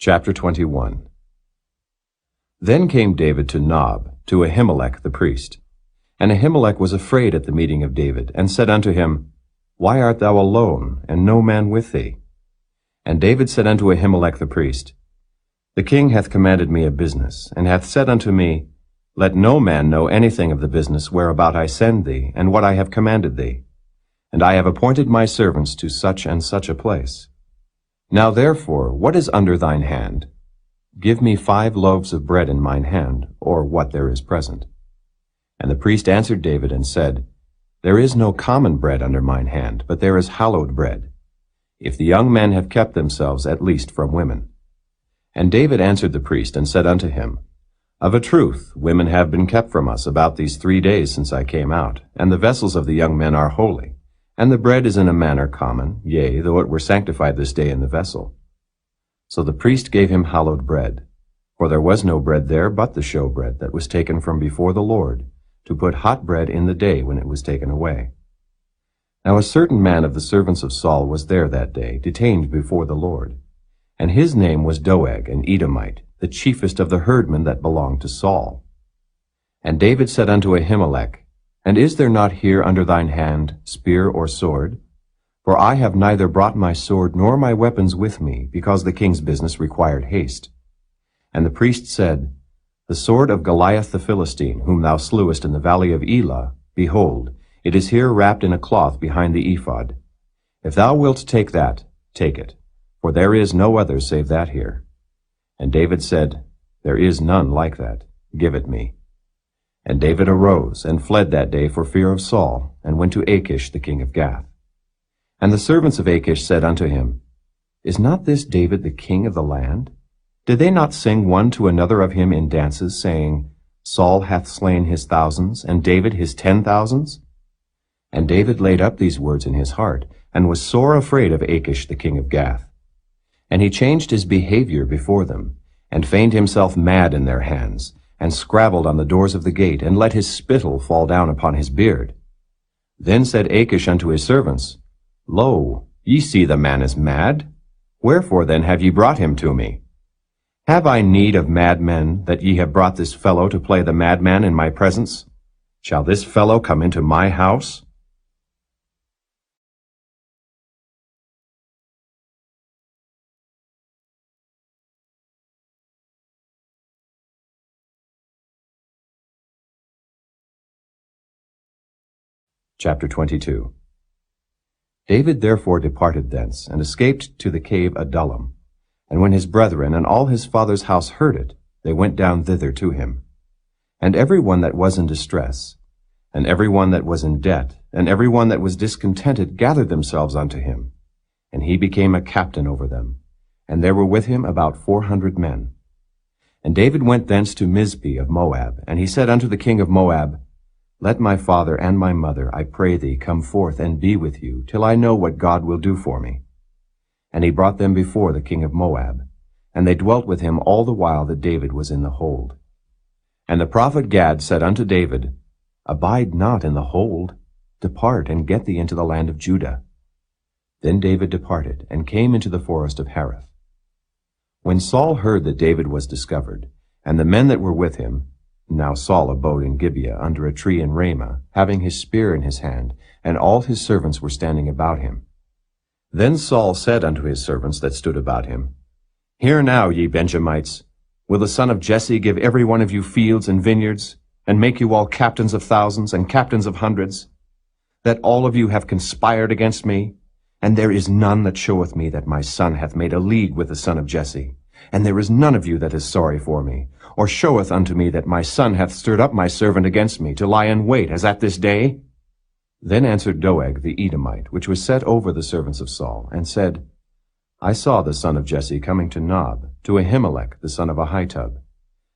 Chapter 21. Then came David to Nob, to Ahimelech the priest. And Ahimelech was afraid at the meeting of David, and said unto him, Why art thou alone, and no man with thee? And David said unto Ahimelech the priest, The king hath commanded me a business, and hath said unto me, Let no man know anything of the business whereabout I send thee, and what I have commanded thee. And I have appointed my servants to such and such a place. Now therefore, what is under thine hand? Give me 5 loaves of bread in mine hand, or what there is present. And the priest answered David and said, There is no common bread under mine hand, but there is hallowed bread, if the young men have kept themselves at least from women. And David answered the priest and said unto him, Of a truth, women have been kept from us about these 3 days since I came out, and the vessels of the young men are holy. And the bread is in a manner common, yea, though it were sanctified this day in the vessel. So the priest gave him hallowed bread, for there was no bread there but the showbread that was taken from before the Lord, to put hot bread in the day when it was taken away. Now a certain man of the servants of Saul was there that day, detained before the Lord. And his name was Doeg, an Edomite, the chiefest of the herdmen that belonged to Saul. And David said unto Ahimelech, And is there not here under thine hand spear or sword? For I have neither brought my sword nor my weapons with me, because the king's business required haste. And the priest said, The sword of Goliath the Philistine, whom thou slewest in the valley of Elah, behold, it is here wrapped in a cloth behind the ephod. If thou wilt take that, take it, for there is no other save that here. And David said, There is none like that. Give it me. And David arose, and fled that day for fear of Saul, and went to Achish the king of Gath. And the servants of Achish said unto him, Is not this David the king of the land? Did they not sing one to another of him in dances, saying, Saul hath slain his thousands, and David his 10,000s? And David laid up these words in his heart, and was sore afraid of Achish the king of Gath. And he changed his behavior before them, and feigned himself mad in their hands, and scrabbled on the doors of the gate, and let his spittle fall down upon his beard. Then said Achish unto his servants, Lo, ye see the man is mad. Wherefore then have ye brought him to me? Have I need of madmen, that ye have brought this fellow to play the madman in my presence? Shall this fellow come into my house? Chapter 22. David therefore departed thence, and escaped to the cave Adullam. And when his brethren and all his father's house heard it, they went down thither to him. And every one that was in distress, and every one that was in debt, and every one that was discontented gathered themselves unto him. And he became a captain over them. And there were with him about 400 men. And David went thence to Mizpeh of Moab, and he said unto the king of Moab, Let my father and my mother, I pray thee, come forth and be with you, till I know what God will do for me. And he brought them before the king of Moab, and they dwelt with him all the while that David was in the hold. And the prophet Gad said unto David, Abide not in the hold, depart and get thee into the land of Judah. Then David departed, and came into the forest of Hareth. When Saul heard that David was discovered, and the men that were with him, now Saul abode in Gibeah under a tree in Ramah, having his spear in his hand, and all his servants were standing about him. Then Saul said unto his servants that stood about him, Hear now, ye Benjamites, will the son of Jesse give every one of you fields and vineyards, and make you all captains of thousands and captains of hundreds? That all of you have conspired against me? And there is none that showeth me that my son hath made a league with the son of Jesse. And there is none of you that is sorry for me, or showeth unto me that my son hath stirred up my servant against me, to lie in wait, as at this day? Then answered Doeg the Edomite, which was set over the servants of Saul, and said, I saw the son of Jesse coming to Nob, to Ahimelech the son of Ahitub.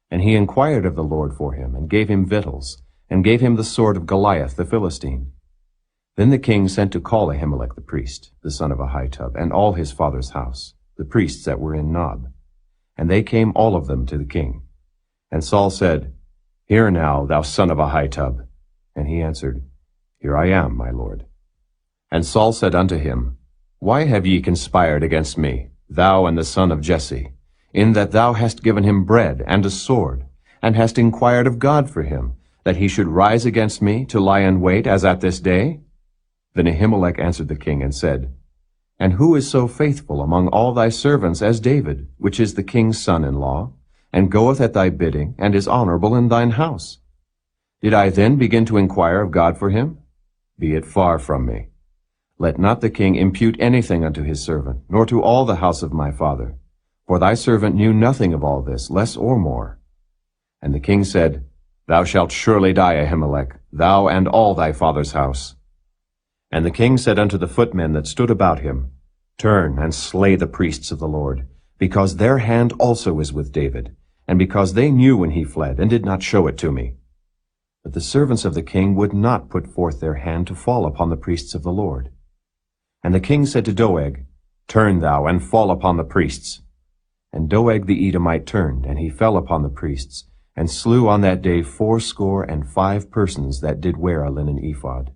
And he inquired of the Lord for him, and gave him victuals, and gave him the sword of Goliath the Philistine. Then the king sent to call Ahimelech the priest, the son of Ahitub, and all his father's house, the priests that were in Nob. And they came all of them to the king. And Saul said, Hear now, thou son of Ahitub. And he answered, Here I am, my lord. And Saul said unto him, Why have ye conspired against me, thou and the son of Jesse? in that thou hast given him bread and a sword, and hast inquired of God for him, that he should rise against me to lie in wait as at this day? Then Ahimelech answered the king and said, And who is so faithful among all thy servants as David, which is the king's son-in-law, and goeth at thy bidding, and is honorable in thine house? Did I then begin to inquire of God for him? Be it far from me. Let not the king impute anything unto his servant, nor to all the house of my father. For thy servant knew nothing of all this, less or more. And the king said, Thou shalt surely die, Ahimelech, thou and all thy father's house. And the king said unto the footmen that stood about him, Turn and slay the priests of the Lord, because their hand also is with David, and because they knew when he fled, and did not show it to me. But the servants of the king would not put forth their hand to fall upon the priests of the Lord. And the king said to Doeg, Turn thou, and fall upon the priests. And Doeg the Edomite turned, and he fell upon the priests, and slew on that day 75 persons that did wear a linen ephod.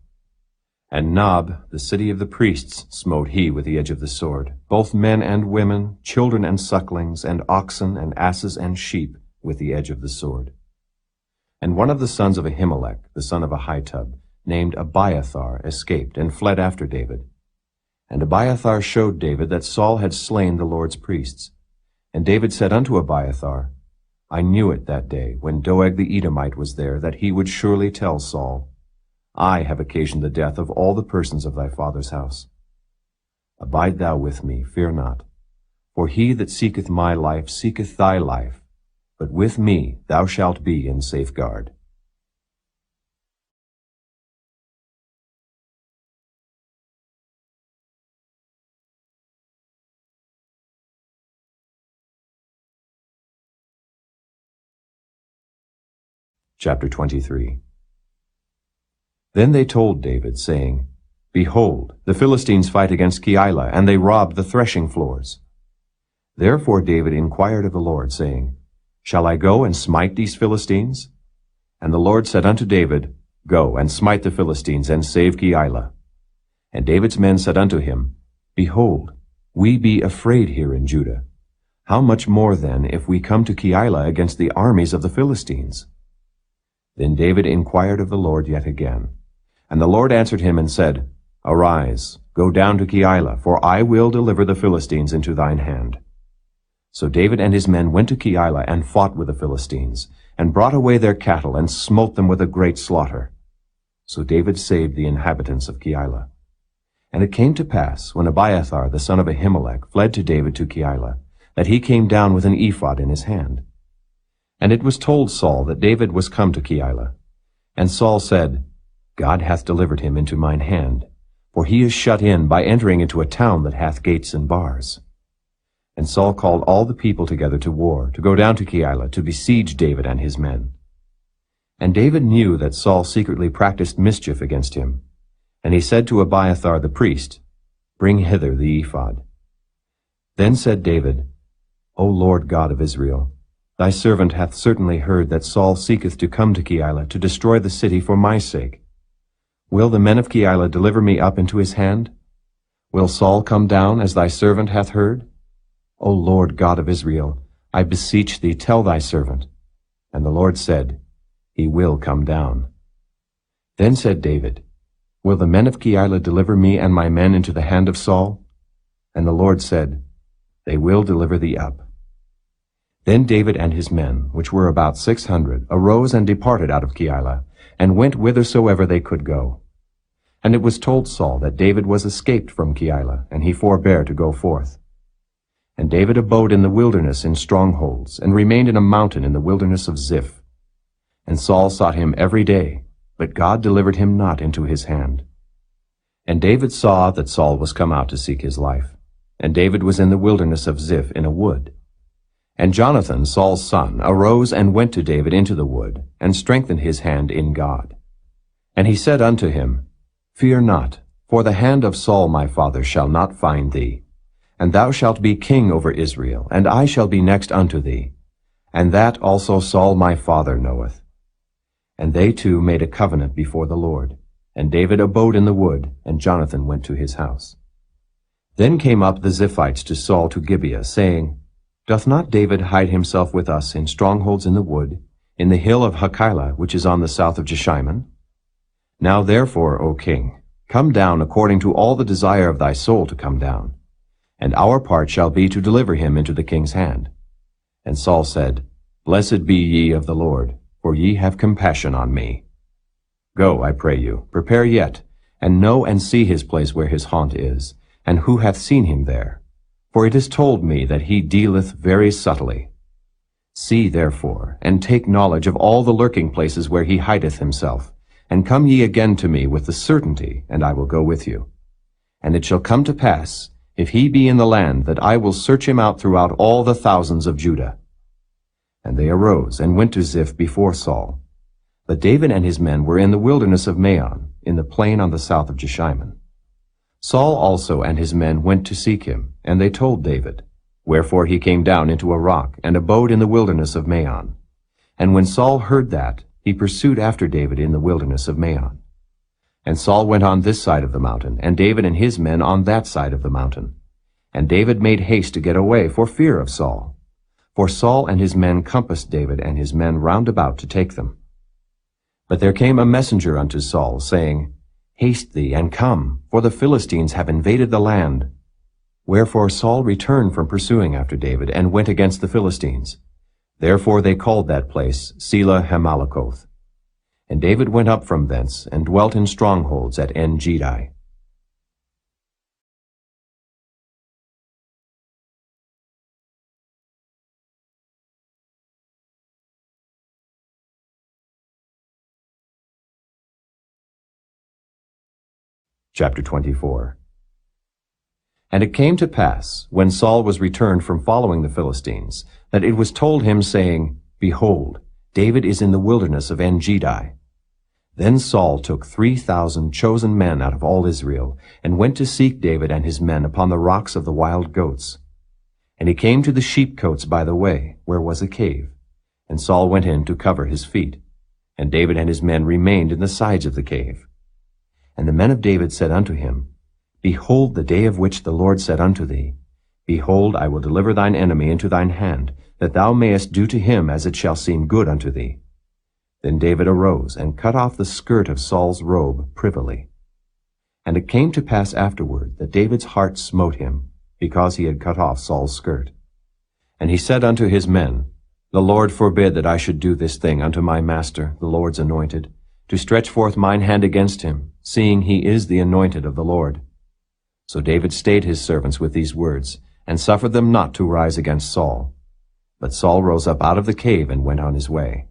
And Nob, the city of the priests, smote he with the edge of the sword, both men and women, children and sucklings, and oxen and asses and sheep, with the edge of the sword. And one of the sons of Ahimelech, the son of Ahitub, named Abiathar, escaped, and fled after David. And Abiathar showed David that Saul had slain the Lord's priests. And David said unto Abiathar, I knew it that day, when Doeg the Edomite was there, that he would surely tell Saul, I have occasioned the death of all the persons of thy father's house. Abide thou with me, fear not. For he that seeketh my life seeketh thy life, but with me thou shalt be in safeguard. Chapter 23. Then they told David, saying, Behold, the Philistines fight against Keilah, and they rob the threshing floors. Therefore David inquired of the Lord, saying, Shall I go and smite these Philistines? And the Lord said unto David, Go and smite the Philistines, and save Keilah. And David's men said unto him, Behold, we be afraid here in Judah. How much more then if we come to Keilah against the armies of the Philistines? Then David inquired of the Lord yet again. And the Lord answered him and said, Arise, go down to Keilah, for I will deliver the Philistines into thine hand. So David and his men went to Keilah and fought with the Philistines, and brought away their cattle, and smote them with a great slaughter. So David saved the inhabitants of Keilah. And it came to pass, when Abiathar the son of Ahimelech fled to David to Keilah, that he came down with an ephod in his hand. And it was told Saul that David was come to Keilah. And Saul said, God hath delivered him into mine hand, for he is shut in by entering into a town that hath gates and bars. And Saul called all the people together to war, to go down to Keilah, to besiege David and his men. And David knew that Saul secretly practiced mischief against him. And he said to Abiathar the priest, Bring hither the ephod. Then said David, O Lord God of Israel, thy servant hath certainly heard that Saul seeketh to come to Keilah to destroy the city for my sake. Will the men of Keilah deliver me up into his hand? Will Saul come down, as thy servant hath heard? O Lord God of Israel, I beseech thee, tell thy servant. And the Lord said, He will come down. Then said David, Will the men of Keilah deliver me and my men into the hand of Saul? And the Lord said, They will deliver thee up. Then David and his men, which were about 600, arose and departed out of Keilah, and went whithersoever they could go. And it was told Saul that David was escaped from Keilah, and he forbare to go forth. And David abode in the wilderness in strongholds, and remained in a mountain in the wilderness of Ziph. And Saul sought him every day, but God delivered him not into his hand. And David saw that Saul was come out to seek his life. And David was in the wilderness of Ziph in a wood. And Jonathan, Saul's son, arose and went to David into the wood, and strengthened his hand in God. And he said unto him, Fear not, for the hand of Saul my father shall not find thee. And thou shalt be king over Israel, and I shall be next unto thee. And that also Saul my father knoweth. And they two made a covenant before the Lord. And David abode in the wood, and Jonathan went to his house. Then came up the Ziphites to Saul to Gibeah, saying, Doth not David hide himself with us in strongholds in the wood, in the hill of Hachilah, which is on the south of Jeshimon? Now therefore, O king, come down according to all the desire of thy soul to come down, and our part shall be to deliver him into the king's hand. And Saul said, Blessed be ye of the Lord, for ye have compassion on me. Go, I pray you, prepare yet, and know and see his place where his haunt is, and who hath seen him there. For it is told me that he dealeth very subtly. See therefore, and take knowledge of all the lurking places where he hideth himself, and come ye again to me with the certainty, and I will go with you. And it shall come to pass, if he be in the land, that I will search him out throughout all the thousands of Judah. And they arose, and went to Ziph before Saul. But David and his men were in the wilderness of Maon, in the plain on the south of Jeshimon. Saul also and his men went to seek him, and they told David. Wherefore he came down into a rock, and abode in the wilderness of Maon. And when Saul heard that, he pursued after David in the wilderness of Maon. And Saul went on this side of the mountain, and David and his men on that side of the mountain. And David made haste to get away for fear of Saul. For Saul and his men compassed David and his men round about to take them. But there came a messenger unto Saul, saying, Haste thee, and come, for the Philistines have invaded the land. Wherefore Saul returned from pursuing after David, and went against the Philistines. Therefore they called that place Selah Hamalakoth. And David went up from thence, and dwelt in strongholds at En-Gedi. Chapter 24. And it came to pass, when Saul was returned from following the Philistines, that it was told him, saying, Behold, David is in the wilderness of En-Gedi. Then Saul took 3,000 chosen men out of all Israel, and went to seek David and his men upon the rocks of the wild goats. And he came to the sheepcotes by the way, where was a cave. And Saul went in to cover his feet. And David and his men remained in the sides of the cave. And the men of David said unto him, Behold the day of which the Lord said unto thee, Behold, I will deliver thine enemy into thine hand, that thou mayest do to him as it shall seem good unto thee. Then David arose, and cut off the skirt of Saul's robe privily. And it came to pass afterward that David's heart smote him, because he had cut off Saul's skirt. And he said unto his men, The Lord forbid that I should do this thing unto my master, the Lord's anointed, to stretch forth mine hand against him, seeing he is the anointed of the Lord. So David stayed his servants with these words, and suffered them not to rise against Saul. But Saul rose up out of the cave and went on his way.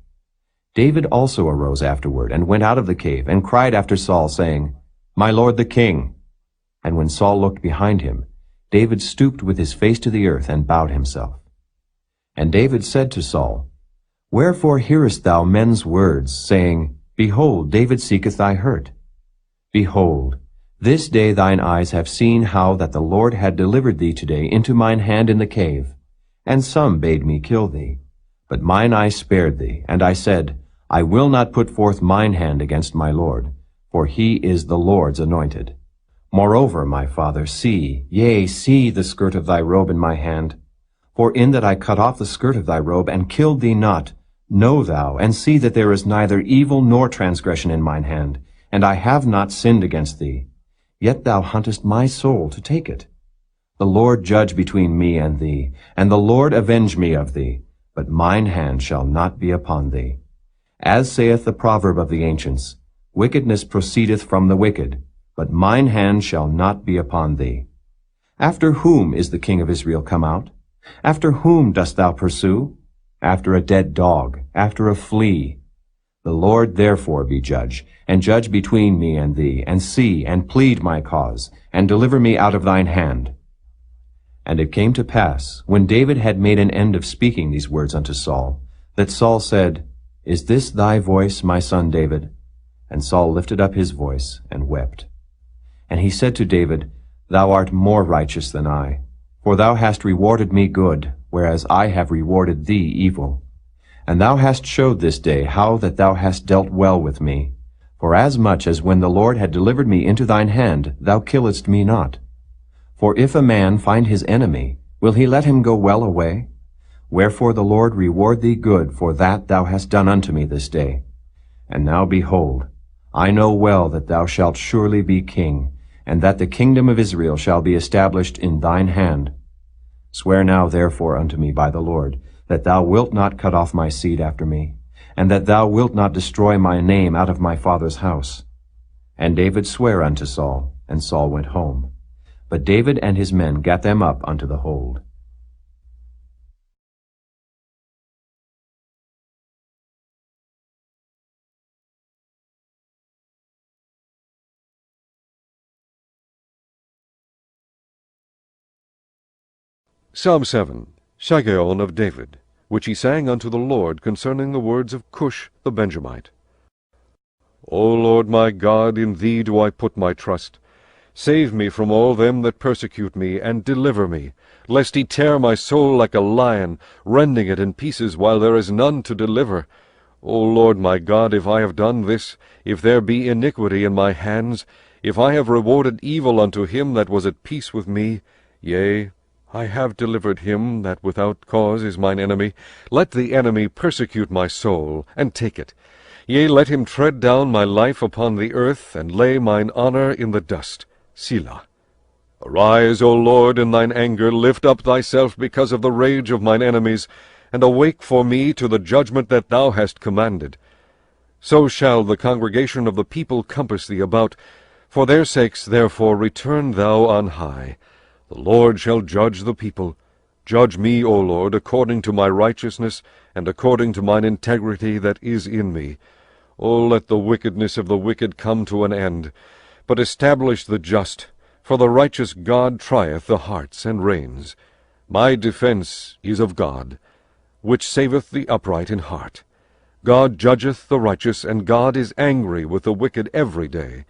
David also arose afterward, and went out of the cave, and cried after Saul, saying, My lord the king. And when Saul looked behind him, David stooped with his face to the earth, and bowed himself. And David said to Saul, Wherefore hearest thou men's words, saying, Behold, David seeketh thy hurt? Behold, this day thine eyes have seen how that the Lord had delivered thee today into mine hand in the cave. And some bade me kill thee. But mine eye spared thee, and I said, I will not put forth mine hand against my Lord, for he is the Lord's anointed. Moreover, my father, see, yea, see the skirt of thy robe in my hand. For in that I cut off the skirt of thy robe, and killed thee not, know thou, and see that there is neither evil nor transgression in mine hand, and I have not sinned against thee. Yet thou huntest my soul to take it. The Lord judge between me and thee, and the Lord avenge me of thee, but mine hand shall not be upon thee. As saith the proverb of the ancients, Wickedness proceedeth from the wicked, but mine hand shall not be upon thee. After whom is the king of Israel come out? After whom dost thou pursue? After a dead dog, after a flea. The Lord therefore be judge, and judge between me and thee, and see, and plead my cause, and deliver me out of thine hand. And it came to pass, when David had made an end of speaking these words unto Saul, that Saul said, Is this thy voice, my son David? And Saul lifted up his voice, and wept. And he said to David, Thou art more righteous than I, for thou hast rewarded me good, whereas I have rewarded thee evil. And thou hast showed this day how that thou hast dealt well with me. For as much as when the Lord had delivered me into thine hand, thou killedst me not. For if a man find his enemy, will he let him go well away? Wherefore the Lord reward thee good for that thou hast done unto me this day. And now behold, I know well that thou shalt surely be king, and that the kingdom of Israel shall be established in thine hand. Swear now therefore unto me by the Lord, that thou wilt not cut off my seed after me, and that thou wilt not destroy my name out of my father's house. And David sware unto Saul, and Saul went home. But David and his men gat them up unto the hold. Psalm 7, Shaggeon of David, which he sang unto the Lord concerning the words of Cush the Benjamite. O Lord my God, in thee do I put my trust. Save me from all them that persecute me, and deliver me, lest he tear my soul like a lion, rending it in pieces while there is none to deliver. O Lord my God, if I have done this, if there be iniquity in my hands, if I have rewarded evil unto him that was at peace with me, yea, I have delivered him that without cause is mine enemy. Let the enemy persecute my soul, and take it. Yea, let him tread down my life upon the earth, and lay mine honour in the dust. Selah. Arise, O Lord, in thine anger, lift up thyself because of the rage of mine enemies, and awake for me to the judgment that thou hast commanded. So shall the congregation of the people compass thee about. For their sakes therefore return thou on high. The Lord shall judge the people. Judge me, O Lord, according to my righteousness, and according to mine integrity that is in me. O let the wickedness of the wicked come to an end, but establish the just, for the righteous God trieth the hearts and reins. My defence is of God, which saveth the upright in heart. God judgeth the righteous, and God is angry with the wicked every day.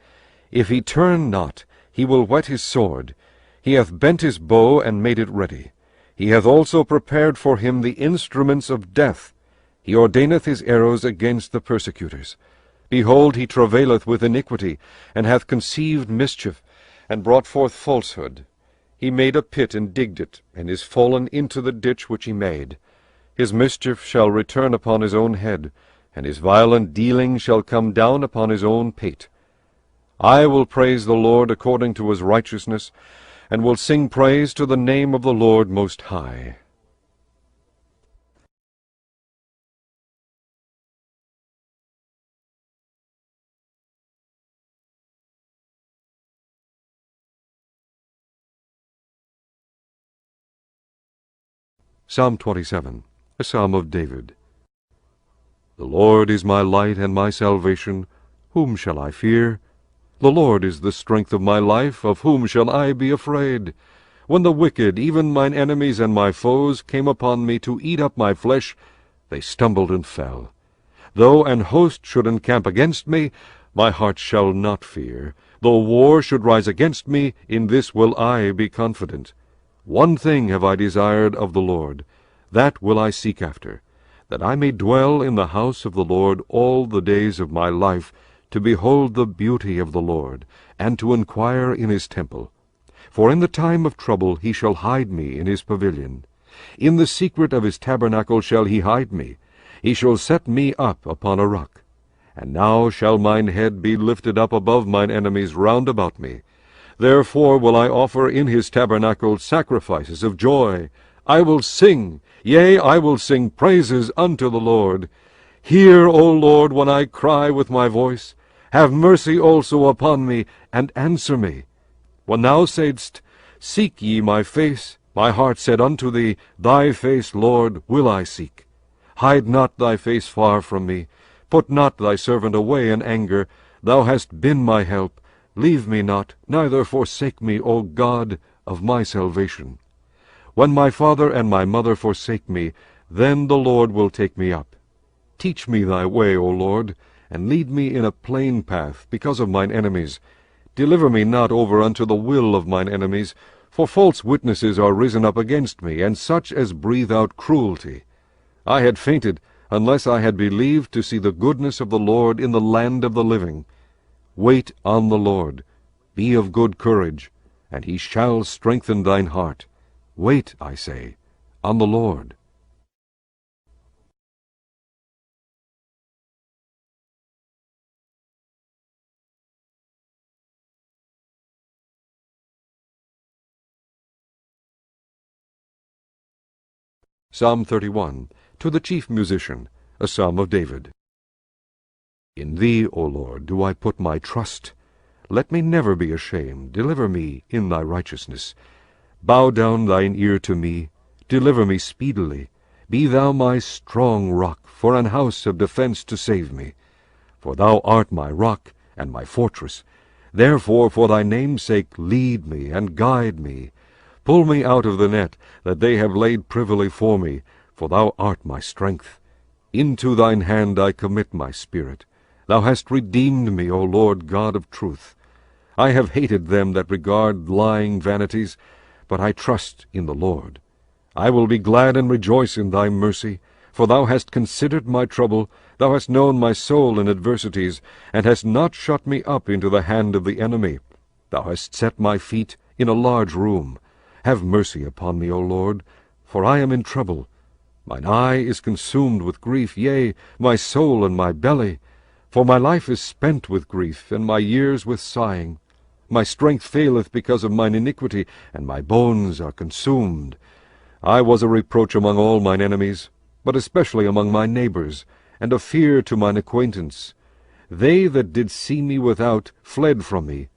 If he turn not, he will whet his sword. He hath bent his bow, and made it ready. He hath also prepared for him the instruments of death. He ordaineth his arrows against the persecutors. Behold, he travaileth with iniquity, and hath conceived mischief, and brought forth falsehood. He made a pit, and digged it, and is fallen into the ditch which he made. His mischief shall return upon his own head, and his violent dealing shall come down upon his own pate. I will praise the Lord according to his righteousness, and will sing praise to the name of the Lord Most High. Psalm 27, a psalm of David. The Lord is my light and my salvation. Whom shall I fear? The Lord is the strength of my life. Of whom shall I be afraid? When the wicked, even mine enemies and my foes, came upon me to eat up my flesh, they stumbled and fell. Though an host should encamp against me, my heart shall not fear. Though war should rise against me, in this will I be confident. One thing have I desired of the Lord, that will I seek after, that I may dwell in the house of the Lord all the days of my life, to behold the beauty of the Lord, and to inquire in his temple. For in the time of trouble he shall hide me in his pavilion. In the secret of his tabernacle shall he hide me. He shall set me up upon a rock. And now shall mine head be lifted up above mine enemies round about me. Therefore will I offer in his tabernacle sacrifices of joy. I will sing, yea, I will sing praises unto the Lord. Hear, O Lord, when I cry with my voice. Have mercy also upon me, and answer me. When thou saidst, Seek ye my face, my heart said unto thee, Thy face, Lord, will I seek. Hide not thy face far from me. Put not thy servant away in anger. Thou hast been my help. Leave me not, neither forsake me, O God of my salvation. When my father and my mother forsake me, then the Lord will take me up. Teach me thy way, O Lord, and lead me in a plain path, because of mine enemies. Deliver me not over unto the will of mine enemies, for false witnesses are risen up against me, and such as breathe out cruelty. I had fainted, unless I had believed to see the goodness of the Lord in the land of the living. Wait on the Lord. Be of good courage, and he shall strengthen thine heart. Wait, I say, on the Lord. Psalm 31, to the chief musician, a psalm of David. In thee, O Lord, do I put my trust. Let me never be ashamed. Deliver me in thy righteousness. Bow down thine ear to me. Deliver me speedily. Be thou my strong rock, for an house of defense to save me. For thou art my rock and my fortress. Therefore for thy name's sake lead me and guide me. Pull me out of the net that they have laid privily for me, for thou art my strength. Into thine hand I commit my spirit. Thou hast redeemed me, O Lord God of truth. I have hated them that regard lying vanities, but I trust in the Lord. I will be glad and rejoice in thy mercy, for thou hast considered my trouble. Thou hast known my soul in adversities, and hast not shut me up into the hand of the enemy. Thou hast set my feet in a large room. Have mercy upon me, O Lord, for I am in trouble. Mine eye is consumed with grief, yea, my soul and my belly. For my life is spent with grief, and my years with sighing. My strength faileth because of mine iniquity, and my bones are consumed. I was a reproach among all mine enemies, but especially among my neighbors, and a fear to mine acquaintance. They that did see me without fled from me.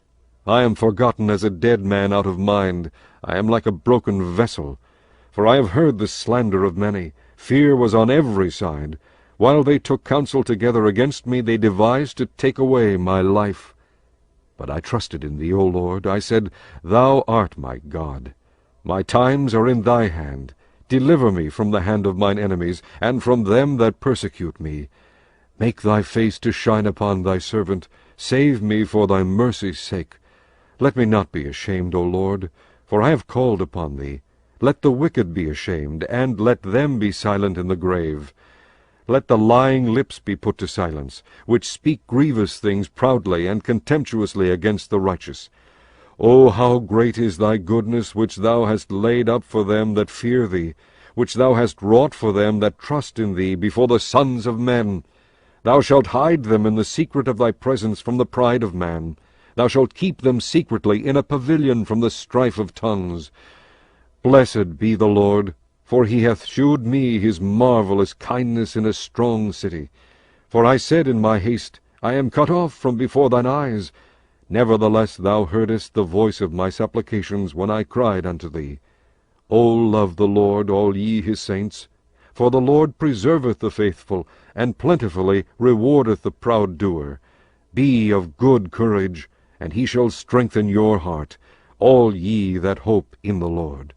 I am forgotten as a dead man out of mind. I am like a broken vessel. For I have heard the slander of many. Fear was on every side. While they took counsel together against me, they devised to take away my life. But I trusted in thee, O Lord. I said, Thou art my God. My times are in thy hand. Deliver me from the hand of mine enemies, and from them that persecute me. Make thy face to shine upon thy servant. Save me for thy mercy's sake. Let me not be ashamed, O Lord, for I have called upon thee. Let the wicked be ashamed, and let them be silent in the grave. Let the lying lips be put to silence, which speak grievous things proudly and contemptuously against the righteous. O how great is thy goodness, which thou hast laid up for them that fear thee, which thou hast wrought for them that trust in thee before the sons of men! Thou shalt hide them in the secret of thy presence from the pride of man. Thou shalt keep them secretly in a pavilion from the strife of tongues. Blessed be the Lord, for he hath shewed me his marvellous kindness in a strong city. For I said in my haste, I am cut off from before thine eyes. Nevertheless thou heardest the voice of my supplications when I cried unto thee. O love the Lord, all ye his saints. For the Lord preserveth the faithful, and plentifully rewardeth the proud doer. Be of good courage, and he shall strengthen your heart, all ye that hope in the Lord.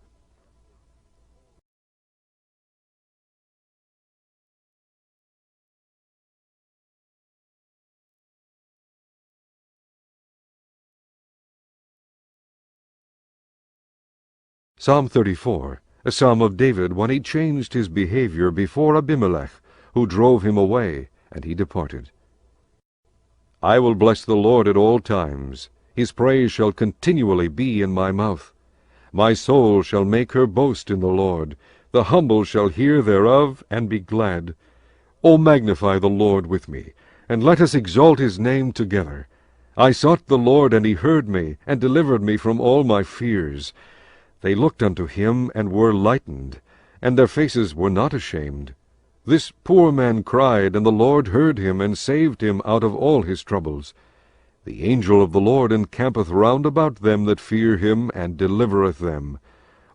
Psalm 34, a psalm of David when he changed his behavior before Abimelech, who drove him away, and he departed. I will bless the Lord at all times. His praise shall continually be in my mouth. My soul shall make her boast in the Lord. The humble shall hear thereof, and be glad. O magnify the Lord with me, and let us exalt his name together. I sought the Lord, and he heard me, and delivered me from all my fears. They looked unto him, and were lightened, and their faces were not ashamed. This poor man cried, and the Lord heard him, and saved him out of all his troubles. The angel of the Lord encampeth round about them that fear him, and delivereth them.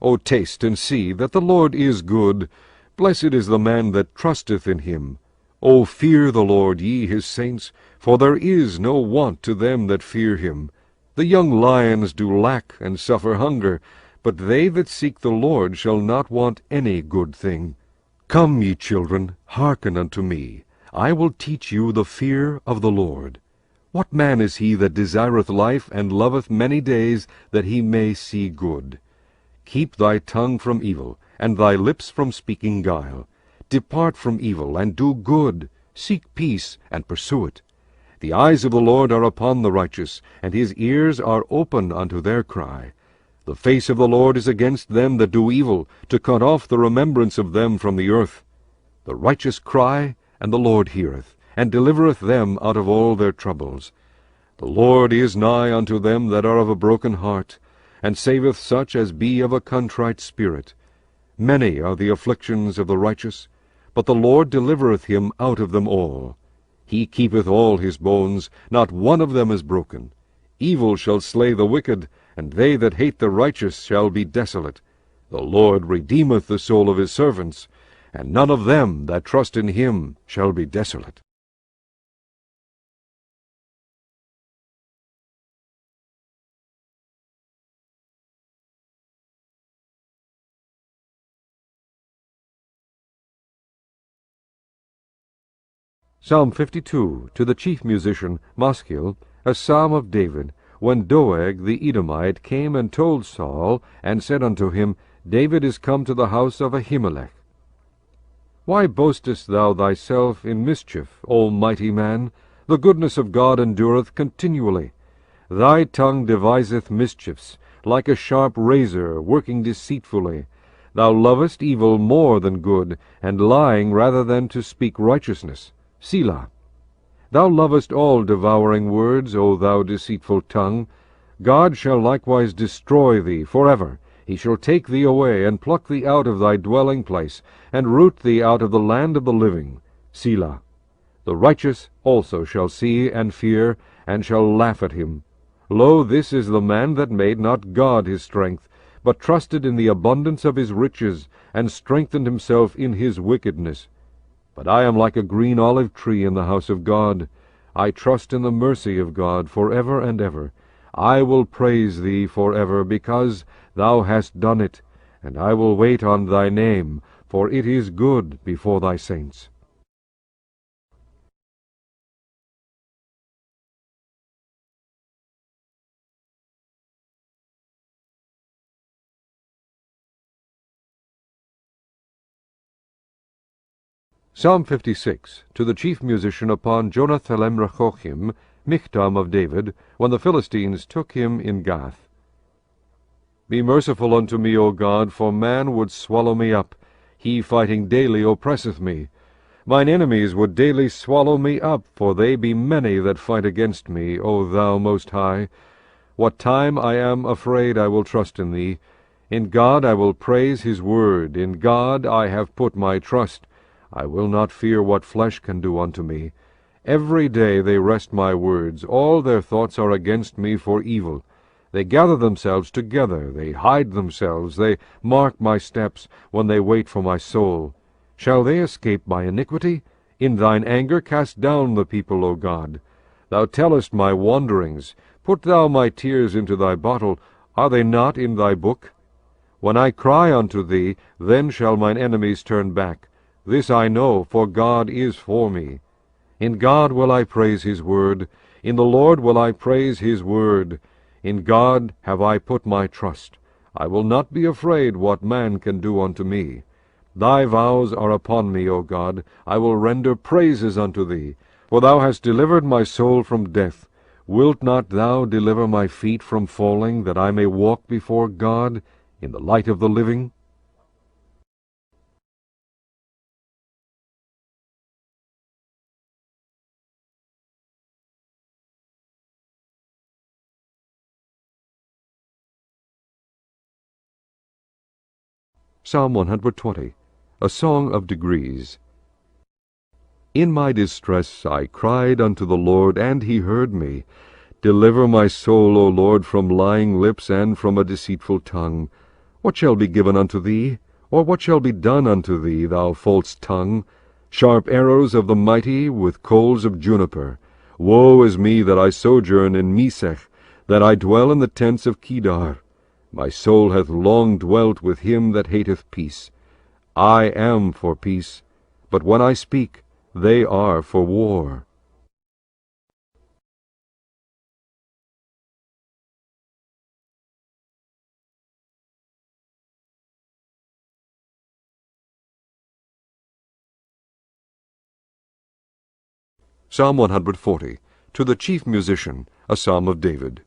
O taste and see that the Lord is good. Blessed is the man that trusteth in him. O fear the Lord, ye his saints, for there is no want to them that fear him. The young lions do lack and suffer hunger, but they that seek the Lord shall not want any good thing. Come, ye children, hearken unto me. I will teach you the fear of the Lord. What man is he that desireth life, and loveth many days, that he may see good? Keep thy tongue from evil, and thy lips from speaking guile. Depart from evil, and do good. Seek peace, and pursue it. The eyes of the Lord are upon the righteous, and his ears are open unto their cry. The face of the Lord is against them that do evil, to cut off the remembrance of them from the earth. The righteous cry, and the Lord heareth, and delivereth them out of all their troubles. The Lord is nigh unto them that are of a broken heart, and saveth such as be of a contrite spirit. Many are the afflictions of the righteous, but the Lord delivereth him out of them all. He keepeth all his bones, not one of them is broken. Evil shall slay the wicked, and they that hate the righteous shall be desolate. The Lord redeemeth the soul of his servants, and none of them that trust in him shall be desolate. Psalm 52, to the chief musician Maschil, a psalm of David, when Doeg the Edomite came and told Saul, and said unto him, David is come to the house of Ahimelech. Why boastest thou thyself in mischief, O mighty man? The goodness of God endureth continually. Thy tongue deviseth mischiefs, like a sharp razor, working deceitfully. Thou lovest evil more than good, and lying rather than to speak righteousness. Selah. Thou lovest all devouring words, O thou deceitful tongue. God shall likewise destroy thee forever. He shall take thee away, and pluck thee out of thy dwelling place, and root thee out of the land of the living. Selah. The righteous also shall see and fear, and shall laugh at him. Lo, this is the man that made not God his strength, but trusted in the abundance of his riches, and strengthened himself in his wickedness. But I am like a green olive tree in the house of God. I trust in the mercy of God forever and ever. I will praise thee forever, because thou hast done it, and I will wait on thy name, for it is good before thy saints. Psalm 56, to the chief musician upon Jonathan Rechochim, Michtam of David, when the Philistines took him in Gath. Be merciful unto me, O God, for man would swallow me up. He fighting daily oppresseth me. Mine enemies would daily swallow me up, for they be many that fight against me, O thou Most High. What time I am afraid I will trust in thee. In God I will praise his word. In God I have put my trust. I will not fear what flesh can do unto me. Every day they wrest my words. All their thoughts are against me for evil. They gather themselves together. They hide themselves. They mark my steps when they wait for my soul. Shall they escape by iniquity? In thine anger cast down the people, O God. Thou tellest my wanderings. Put thou my tears into thy bottle. Are they not in thy book? When I cry unto thee, then shall mine enemies turn back. This I know, for God is for me. In God will I praise his word. In the Lord will I praise his word. In God have I put my trust. I will not be afraid what man can do unto me. Thy vows are upon me, O God. I will render praises unto thee. For thou hast delivered my soul from death. Wilt not thou deliver my feet from falling, that I may walk before God in the light of the living? Psalm 120, a song of degrees. In my distress I cried unto the Lord, and he heard me. Deliver my soul, O Lord, from lying lips and from a deceitful tongue. What shall be given unto thee? Or what shall be done unto thee, thou false tongue? Sharp arrows of the mighty with coals of juniper. Woe is me that I sojourn in Mesech, that I dwell in the tents of Kedar. My soul hath long dwelt with him that hateth peace. I am for peace, but when I speak, they are for war. Psalm 140, to the chief musician, a psalm of David.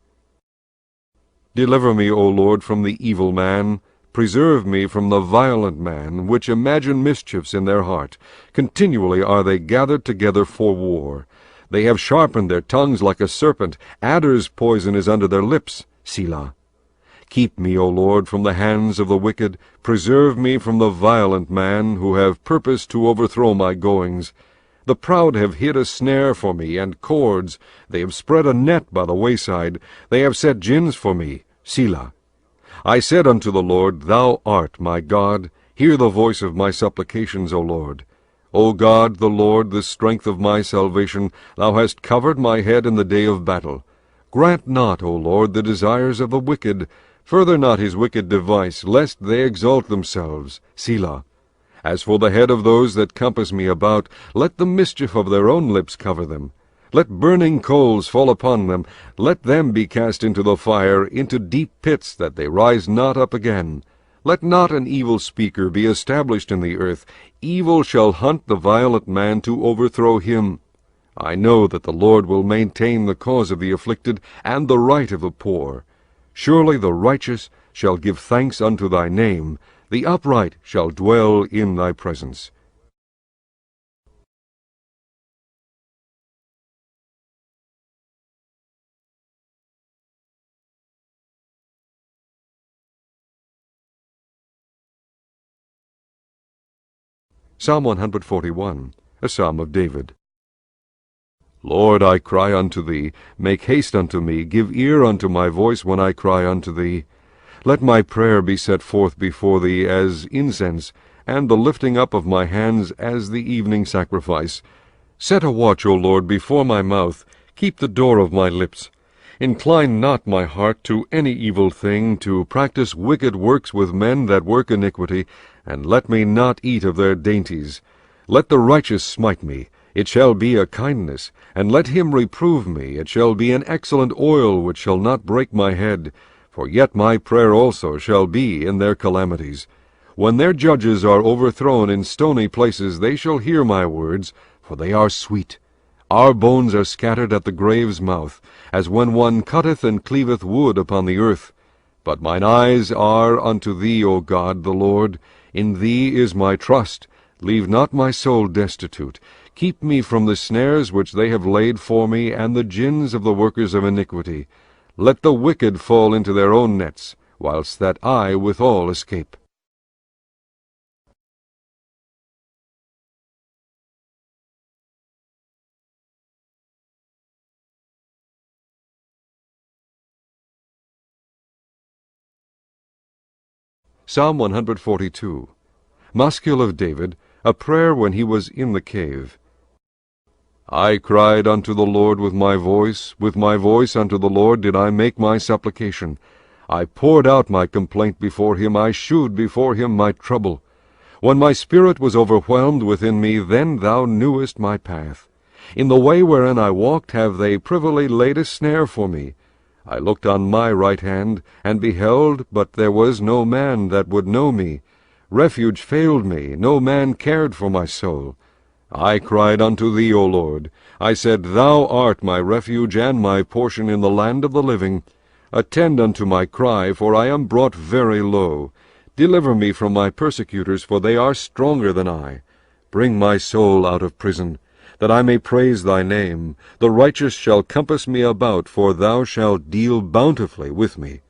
Deliver me, O Lord, from the evil man. Preserve me from the violent man, which imagine mischiefs in their heart. Continually are they gathered together for war. They have sharpened their tongues like a serpent. Adder's poison is under their lips. Selah. Keep me, O Lord, from the hands of the wicked. Preserve me from the violent man, who have purposed to overthrow my goings. The proud have hid a snare for me, and cords. They have spread a net by the wayside. They have set gins for me. Selah. I said unto the Lord, Thou art my God. Hear the voice of my supplications, O Lord. O God, the Lord, the strength of my salvation, Thou hast covered my head in the day of battle. Grant not, O Lord, the desires of the wicked. Further not his wicked device, lest they exalt themselves. Selah. As for the head of those that compass me about, let the mischief of their own lips cover them. Let burning coals fall upon them. Let them be cast into the fire, into deep pits, that they rise not up again. Let not an evil speaker be established in the earth. Evil shall hunt the violent man to overthrow him. I know that the Lord will maintain the cause of the afflicted, and the right of the poor. Surely the righteous shall give thanks unto thy name. The upright shall dwell in thy presence. Psalm 141, a psalm of David. Lord, I cry unto thee, make haste unto me, give ear unto my voice when I cry unto thee. Let my prayer be set forth before thee as incense, and the lifting up of my hands as the evening sacrifice. Set a watch, O Lord, before my mouth, keep the door of my lips. Incline not my heart to any evil thing, to practice wicked works with men that work iniquity, and let me not eat of their dainties. Let the righteous smite me, it shall be a kindness, and let him reprove me, it shall be an excellent oil which shall not break my head. For yet my prayer also shall be in their calamities. When their judges are overthrown in stony places, they shall hear my words, for they are sweet. Our bones are scattered at the grave's mouth, as when one cutteth and cleaveth wood upon the earth. But mine eyes are unto thee, O God, the Lord. In thee is my trust. Leave not my soul destitute. Keep me from the snares which they have laid for me, and the gins of the workers of iniquity. Let the wicked fall into their own nets, whilst that I withal escape. Psalm 142, Maskil of David, a prayer when he was in the cave. I cried unto the Lord with my voice unto the Lord did I make my supplication. I poured out my complaint before him, I shewed before him my trouble. When my spirit was overwhelmed within me, then thou knewest my path. In the way wherein I walked have they privily laid a snare for me. I looked on my right hand, and beheld, but there was no man that would know me. Refuge failed me, no man cared for my soul. I cried unto thee, O Lord. I said, Thou art my refuge and my portion in the land of the living. Attend unto my cry, for I am brought very low. Deliver me from my persecutors, for they are stronger than I. Bring my soul out of prison, that I may praise thy name. The righteous shall compass me about, for thou shalt deal bountifully with me.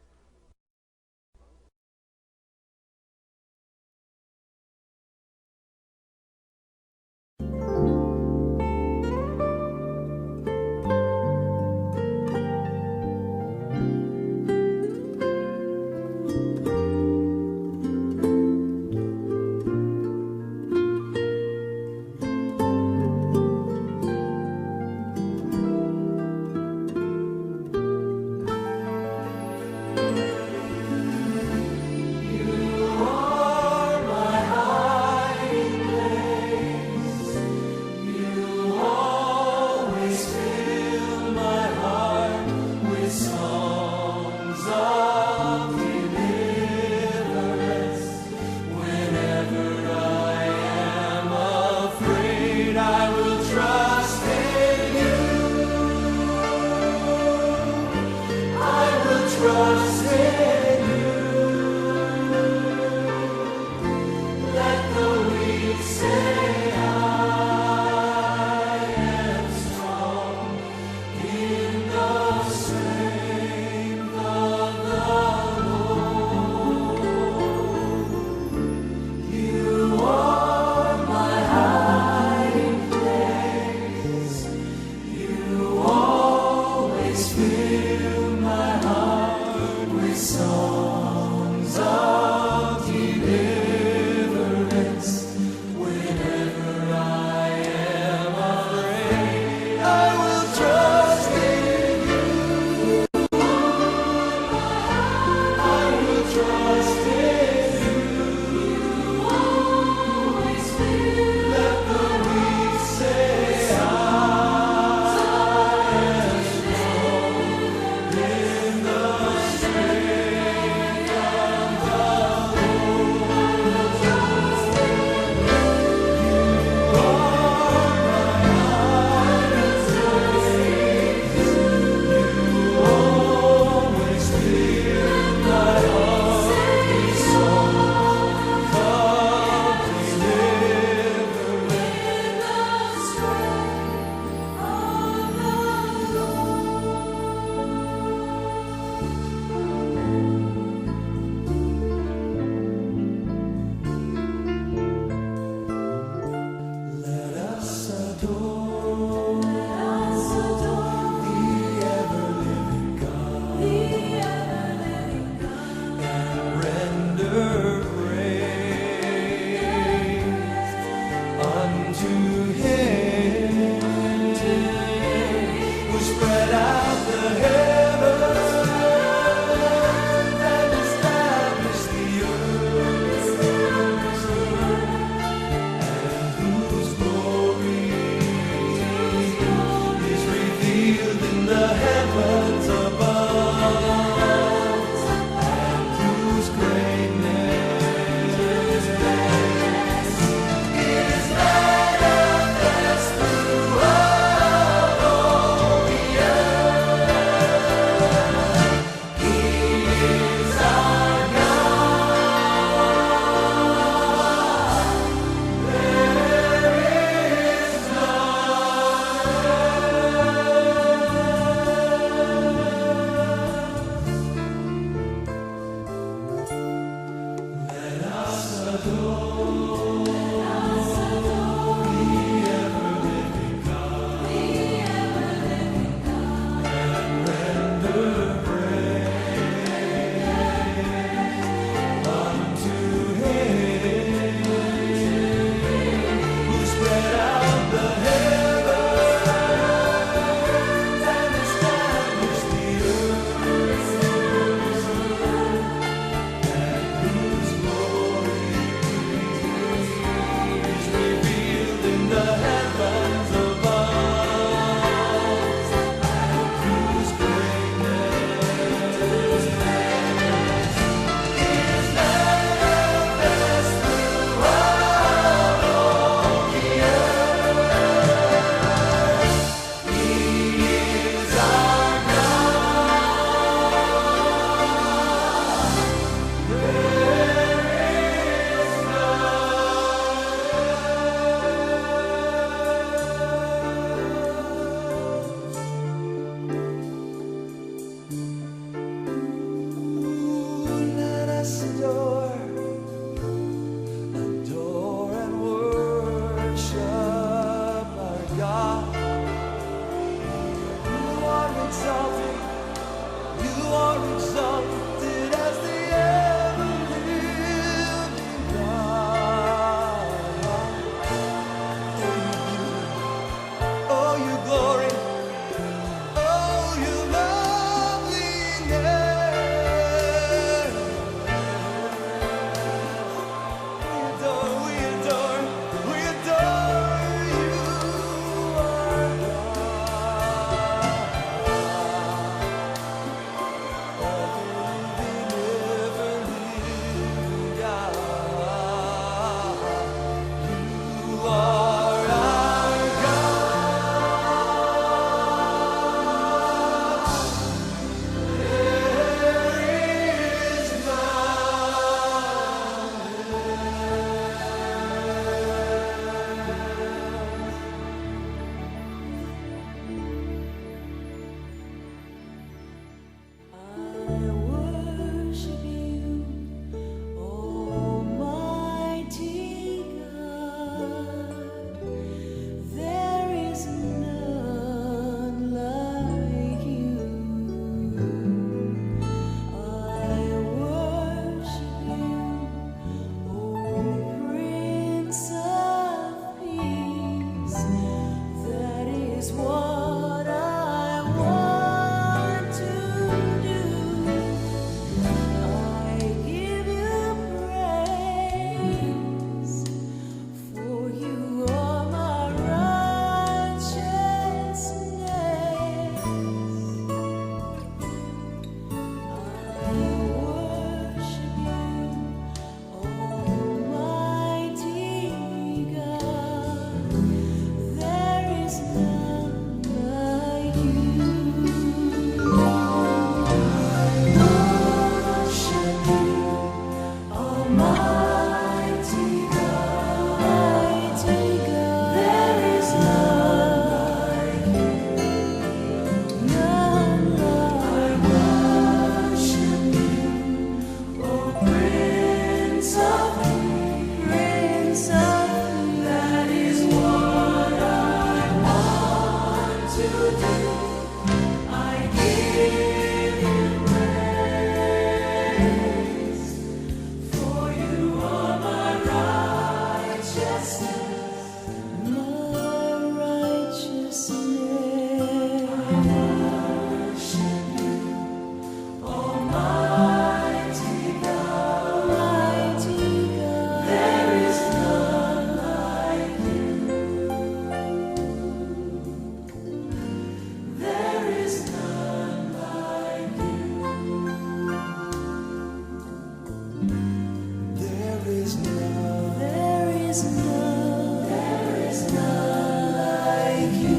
There is none. There is none. There is none like you.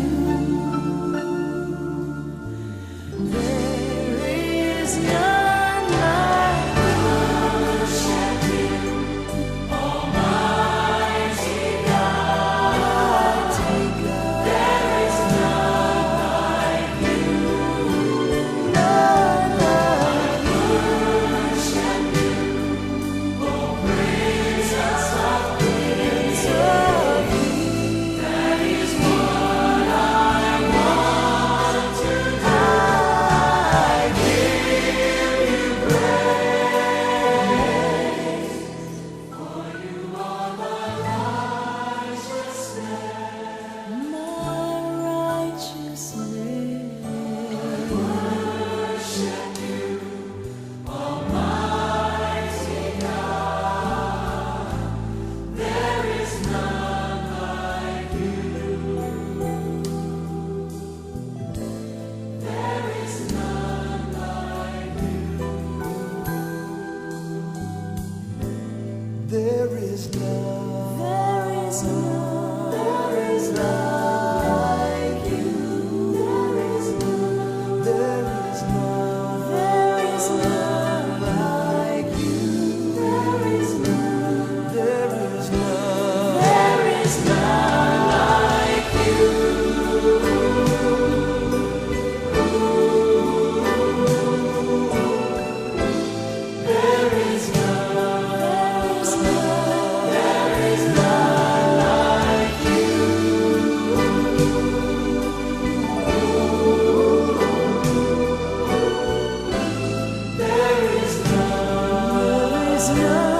There is none. There is none. There is none like you. There is none. There is none. There is none like you. There is none. There is none. There is none like you. There is none. There is none.